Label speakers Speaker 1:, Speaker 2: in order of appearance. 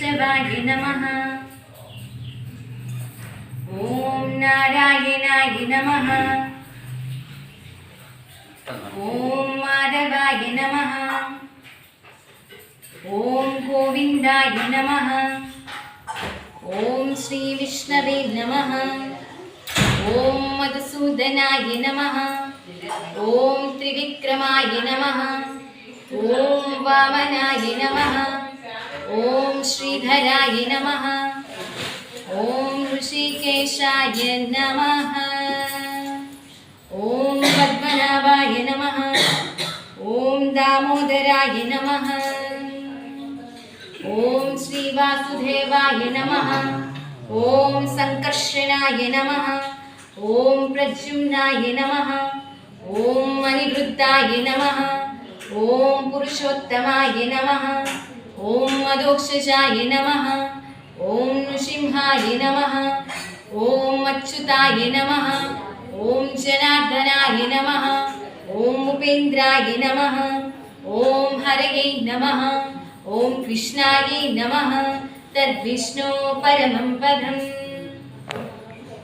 Speaker 1: केशवाय नमः। ॐ नारायणाय नमः। ॐ माधवाय नमः। ॐ गोविन्दाय नमः। ॐ श्री विष्णवे नमः। ॐ मधुसूदनाय नमः। ॐ त्रिविक्रमाय नमः। ॐ वामनाय नमः। ॐ श्रीधराय नमः। ॐ ऋषिकेशाय नमः। ॐ पद्मनाभाय नमः। ॐ दामोदराय नमः। ॐ श्रीवासुदेवाय नमः। ॐ संकर्षणाय नमः। ॐ प्रद्युम्नाय नमः। ॐ अनिरुद्धाय नमः। ॐ पुरुषोत्तमाय नमः। ॐ मदोक्षजाय नमः। ॐ नृसिंहाय नमः। ॐ अच्युताय नमः। ॐ जनार्दनाय नमः। ॐ उपेन्द्राय नमः। ॐ हरये नमः। ॐ कृष्णाय नमः। तद्विष्णो परमं पदम्।